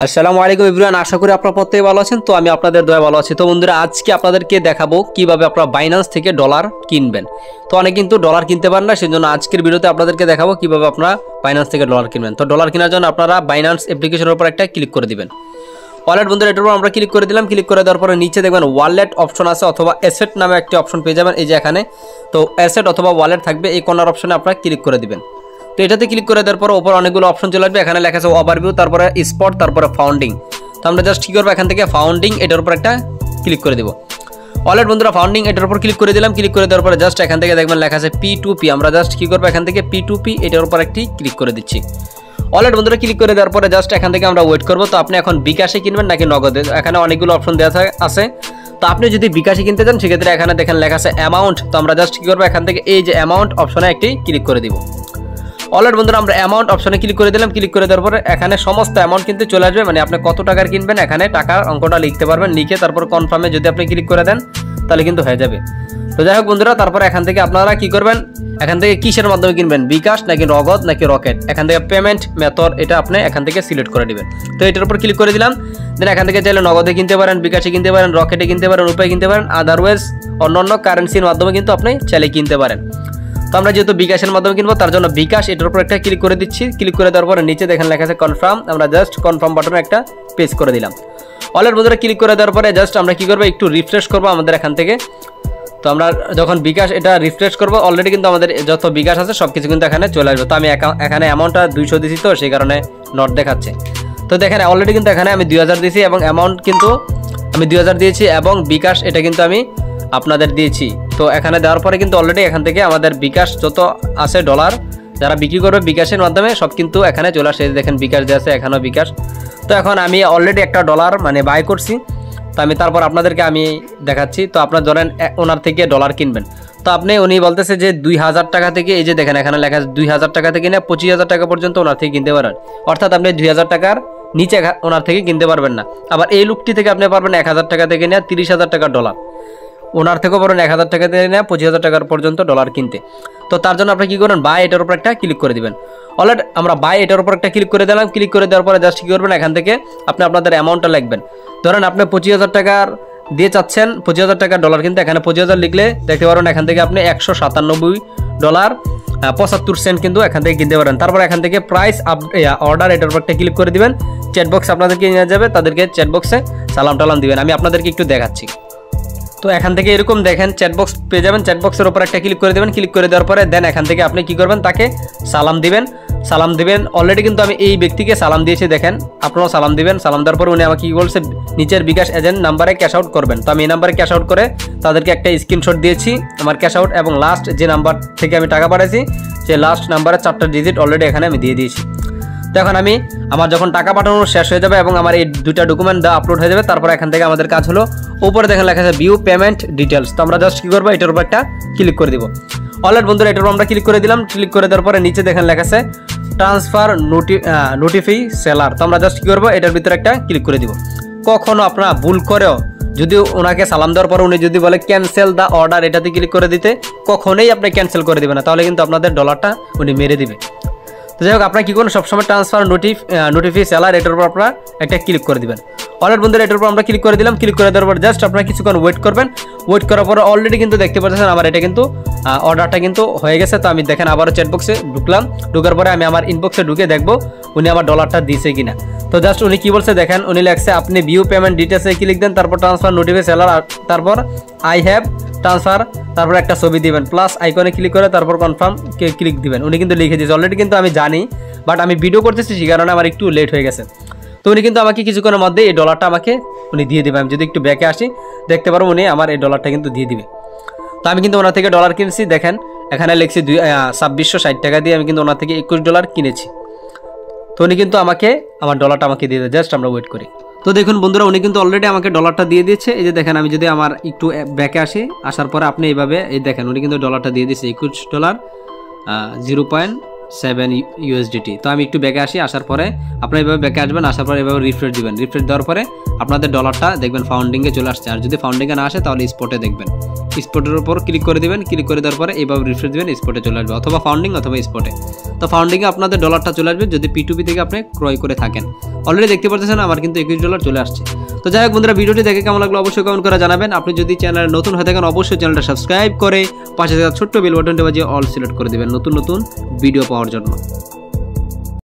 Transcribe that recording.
আসসালামু আলাইকুম এভরিওয়ান, আশা করি আপনারা প্রত্যেকে ভালো আছেন। তো আমি আপনাদের দয়া ভালো আছি। তো বন্ধুরা, আজকে আপনাদেরকে দেখাবো কিভাবে আপনারা বাইন্যান্স থেকে ডলার কিনবেন। তো অনেক কিন্তু ডলার কিনতে পারেন না, সেজন্য আজকের ভিডিওতে আপনাদেরকে দেখাবো কিভাবে আপনারা বাইন্যান্স থেকে ডলার কিনবেন। তো ডলার কেনার জন্য আপনারা বাইন্যান্স অ্যাপ্লিকেশনের উপর একটা ক্লিক করে দিবেন। ওয়ালেট বন্ধুরা, এটার উপর আমরা ক্লিক করে দিলাম। ক্লিক করে দেওয়ার পরে নিচে দেখবেন ওয়ালেট অপশন আছে অথবা অ্যাসেট নামে একটি অপশন পেয়ে যাবেন। এই যে এখানে তো অ্যাসেট অথবা ওয়ালেট থাকবে, এই কর্নার অপশনে আপনারা ক্লিক করে দিবেন। তো এটাতে ক্লিক করে দেওয়ার পর ওপর অনেকগুলো অপশন চলে আসবে। এখানে লেখা আছে ওভারভিউ, তারপরে স্পট, তারপরে ফাউন্ডিং। তো আমরা জাস্ট কী করবো, এখান থেকে ফাউন্ডিং এটার উপর একটা ক্লিক করে দেবো। ওয়ালেট বন্ধুরা, ফাউন্ডিং এটার উপর ক্লিক করে দিলাম। ক্লিক করে দেওয়ার পরে জাস্ট এখান থেকে দেখবেন লেখা আছে P2P। আমরা জাস্ট কী করবো, এখান থেকে P2P এটার উপর একটি ক্লিক করে দিচ্ছি। ওয়ালেট বন্ধুরা, ক্লিক করে দেওয়ার পরে জাস্ট এখান থেকে আমরা ওয়েট করবো। তো আপনি এখন বিকাশে কিনবেন নাকি নগদে, এখানে অনেকগুলো অপশন দেওয়া আছে। তো আপনি যদি বিকাশে কিনতে চান সেক্ষেত্রে এখানে দেখেন লেখা আছে অ্যামাউন্ট। তো আমরা জাস্ট কী করবো, এখান থেকে এই যে অ্যামাউন্ট অপশনে একটি ক্লিক করে দিব। ওয়ালেট বন্ধুরা, আমরা অ্যামাউন্ট অপশনে ক্লিক করে দিলাম। ক্লিক করে দেওয়ার পরে এখানে সমস্ত অ্যামাউন্ট কিন্তু চলে আসবে, মানে আপনি কত টাকার কিনবেন এখানে টাকার অঙ্কটা লিখতে পারবেন। লিখে তারপর কনফার্মে যদি আপনি ক্লিক করে দেন তাহলে কিন্তু হয়ে যাবে। তো যাই হোক বন্ধুরা, তারপরে এখান থেকে আপনারা কি করবেন, এখান থেকে কিসের মাধ্যমে কিনবেন, বিকাশ নাকি নগদ নাকি রকেট, এখান থেকে পেমেন্ট মেথড এটা আপনি এখান থেকে সিলেক্ট করে দিবেন। তো এটার উপর ক্লিক করে দিলাম। দেন এখান থেকে চাইলে নগদে কিনতে পারেন, বিকাশে কিনতে পারেন, রকেটে কিনতে পারেন, রূপায় কিনতে পারেন, আদারওয়াইজ অন্যান্য কারেন্সির মাধ্যমে কিন্তু আপনি চাইলে কিনতে পারেন। তো আমরা যেহেতু বিকাশের মাধ্যমে কিনবো তার জন্য বিকাশ এটার উপর একটা ক্লিক করে দিচ্ছি। ক্লিক করে দেওয়ার পরে নিচে দেখেন লেখা আছে কনফার্ম। আমরা জাস্ট কনফার্ম বাটনে একটা প্রেস করে দিলাম। ওয়ালেট বন্ধুরা, ক্লিক করে দেওয়ার পরে জাস্ট আমরা কি করবো, একটু রিফ্রেশ করবো আমাদের এখান থেকে। তো আমরা যখন বিকাশ এটা রিফ্রেশ করবো, অলরেডি কিন্তু আমাদের যত বিকাশ আছে সব কিছু কিন্তু এখানে চলে আসবে। তো আমি এখানে অ্যামাউন্টটা 200 দিয়েছি, তো সেই কারণে নট দেখাচ্ছে। তো দেখেন অলরেডি কিন্তু এখানে আমি 2000 দিয়েছি এবং অ্যামাউন্ট কিন্তু আমি 2000 দিয়েছি এবং বিকাশ এটা কিন্তু আমি আপনাদের দিয়েছি। তো এখানে দেওয়ার পরে কিন্তু অলরেডি এখান থেকে আমাদের বিকাশ যত আছে ডলার যারা বিক্রি করবে বিকাশের মাধ্যমে সব কিন্তু এখানে চলে আসে। দেখেন বিকাশ দিয়ে আছে, এখানেও বিকাশ। তো এখন আমি অলরেডি একটা ডলার মানে বাই করছি। তো আমি তারপর আপনাদেরকে আমি দেখাচ্ছি। তো আপনার ধরেন ওনার থেকে ডলার কিনবেন, তো আপনি উনি বলতেছে যে 2000 টাকা থেকে, এই যে দেখেন এখানে লেখা আছে 2000 টাকা থেকে না 25,000 টাকা পর্যন্ত ওনার থেকে কিনতে পারেন। অর্থাৎ আপনি 2000 টাকার নিচে ওনার থেকে কিনতে পারবেন না। আবার এই লোকটি থেকে আপনি পারবেন 1000 টাকা থেকে নেওয়া 30,000 টাকার ডলার, ওনার থেকেও পারেন 1000 টাকা থেকে নেওয়া 25,000 টাকার পর্যন্ত ডলার কিনতে। তো তার জন্য আপনি কী করবেন, বাই এটার উপর একটা ক্লিক করে দিবেন। অলরেডি আমরা বাই এটার উপর একটা ক্লিক করে দিলাম। ক্লিক করে দেওয়ার পরে জাস্ট কী করবেন, এখান থেকে আপনি আপনাদের অ্যামাউন্টটা লিখবেন। ধরেন আপনি 25,000 টাকার দিয়ে চাচ্ছেন 25,000 টাকার ডলার কিনতে, এখানে 25,000 লিখলে দেখতে পারেন এখান থেকে আপনি $197.75 কিন্তু এখান থেকে কিনতে পারেন। তারপর এখান থেকে প্রাইস অর্ডার এটার উপর একটা ক্লিক করে দিবেন। চ্যাটবক্স আপনাদেরকে নিয়ে যাবে, তাদেরকে চ্যাটবক্সে সালাম টালাম দিবেন। আমি আপনাদেরকে একটু দেখাচ্ছি। তো এখান থেকে এরকম দেখেন চ্যাটবক্স পেয়ে যাবেন। চ্যাটবক্সের উপর একটা ক্লিক করে দেবেন। ক্লিক করে দেওয়ার পরে দেন এখান থেকে আপনি কি করবেন, তাকে সালাম দিবেন। অলরেডি কিন্তু আমি এই ব্যক্তিকে সালাম দিয়েছি, দেখেন আপনারাও সালাম দিবেন। সালাম দেওয়ার পরে উনি আমাকে কি বলছে, নিচের বিকাশ এজেন্ট নাম্বারে ক্যাশ আউট করবেন। তো আমি এই নাম্বারে ক্যাশ আউট করে তাদেরকে একটা স্ক্রিনশট দিয়েছি আমার ক্যাশ আউট, এবং লাস্ট যে নাম্বার থেকে আমি টাকা পাঠাইছি সেই লাস্ট নাম্বারে 4টা ডিজিট অলরেডি এখানে আমি দিয়ে দিয়েছি। তো এখন আমি আমার যখন টাকা পাঠানো শেষ হয়ে যাবে এবং আমার এই 2টা ডকুমেন্ট আপলোড হয়ে যাবে, তারপর এখান থেকে আমাদের কাজ হলো উপরে দেখেন লেখা আছে ভিউ পেমেন্ট ডিটেলস। তো আমরা জাস্ট কী করবো, এটার উপর একটা ক্লিক করে দিব। ওয়ালেট বন্ধুরা, এটার উপর আমরা ক্লিক করে দিলাম। ক্লিক করে দেওয়ার পরে নিচে দেখেন লেখা আছে ট্রান্সফার নোটিফাই সেলার। তো আমরা জাস্ট কী করবো, এটার ভিতরে একটা ক্লিক করে দিব। কখনো আপনারা ভুল করেও যদি ওনাকে সালাম দেওয়ার পর উনি যদি বলে ক্যান্সেল দ্য অর্ডার, এটাতে ক্লিক করে দিতে কখনোই আপনি ক্যান্সেল করে দিবেন না, তাহলে কিন্তু আপনাদের ডলারটা উনি মেরে দিবে। তো যাই হোক, আপনারা কী করুন, সবসময় ট্রান্সফার নোটিফাই সেলার এটার উপর আপনারা একটা ক্লিক করে দিবেন। ওয়ালেট বন্ধুরা, এটার উপর আমরা ক্লিক করে দিলাম। ক্লিক করে দেওয়ার পর জাস্ট আপনারা কিছুক্ষণ ওয়েট করবেন। ওয়েট করার পর অলরেডি কিন্তু দেখতে পাচ্ছেন আমার এটা কিন্তু অর্ডারটা কিন্তু হয়ে গেছে। তো আমি দেখেন আবারও চ্যাটবক্সে ঢুকলাম। ঢুকার পরে আমি আমার ইনবক্সে ঢুকে দেখবো উনি আমার ডলারটা দিয়েছে কিনা। তো জাস্ট উনি কী বলছে দেখেন, উনি লেখছে আপনি ভিউ পেমেন্ট ডিটেলসে ক্লিক দেন, তারপর ট্রান্সফার নোটিফাই সেলার, তারপর আই হ্যাভ ট্রান্সফার, তারপর একটা ছবি দিবেন, প্লাস আইকনে ক্লিক করে তারপর কনফার্ম ক্লিক দিবেন। উনি কিন্তু লিখে দিয়েছে অলরেডি, কিন্তু আমি জানি, বাট আমি ভিডিও করতেছি সেই কারণে আমার একটু লেট হয়ে গেছে। তো উনি কিন্তু আমাকে কিছুক্ষণের মধ্যে এই ডলারটা আমাকে উনি দিয়ে দেবে। আমি যদি একটু ব্যাকে আসি দেখতে পারবো উনি আমার এই ডলারটা কিন্তু দিয়ে দিবে। তো আমি কিন্তু ওনার থেকে ডলার কিনেছি, দেখেন এখানে লিখছি 2660 টাকা দিয়ে আমি কিন্তু ওনার থেকে $21 কিনেছি। তো উনি কিন্তু আমাকে আমার ডলারটা আমাকে দিয়ে দেয়। জাস্ট আমরা ওয়েট করি। তো দেখুন বন্ধুরা, উনি কিন্তু অলরেডি আমাকে ডলারটা দিয়ে দিয়েছে। এই যে দেখেন, আমি যদি আমার একটু ব্যাকে আসি, আসার পরে আপনি এইভাবে এই দেখেন উনি কিন্তু ডলারটা দিয়ে দিয়েছে $21 0. 7 USDT। তো আমি একটু ব্যাকে আসি, আসার পরে আপনারা এভাবে ব্যাকে আসবেন, আসার পরে এভাবে রিফ্রেশ দিবেন। রিফ্রেশ দেওয়ার পরে আপনাদের ডলারটা দেখবেন ফাউন্ডিংয়ে চলে আসছে। আর যদি ফাউন্ডিংয়ে না আসে তাহলে স্পটে দেখবেন, স্পটের উপর ক্লিক করে দিবেন। ক্লিক করে দেওয়ার পরে এইভাবে রিফ্রেশ দিবেন, স্পটে চলে আসবে, অথবা ফাউন্ডিং অথবা স্পটে। তো ফাউন্ডিংয়ে আপনাদের ডলারটা চলে আসবে যদি P2P থেকে আপনি ক্রয় করে থাকেন। অলরেডি দেখতে পাচ্ছেন আমার কিন্তু $21 চলে আসছে। তো যাই হোক বন্ধুরা, ভিডিওটি দেখে কেমন লাগলো অবশ্যই কমেন্ট করে জানাবেন। আপনি যদি চ্যানেলে নতুন হয়ে থাকেন অবশ্যই চ্যানেলটা সাবস্ক্রাইব করে পাশে থাকা ছোট্ট বেল বাটনটি বাজিয়ে অল সিলেক্ট করে দেবেন নতুন নতুন ভিডিও পাওয়ার জন্য।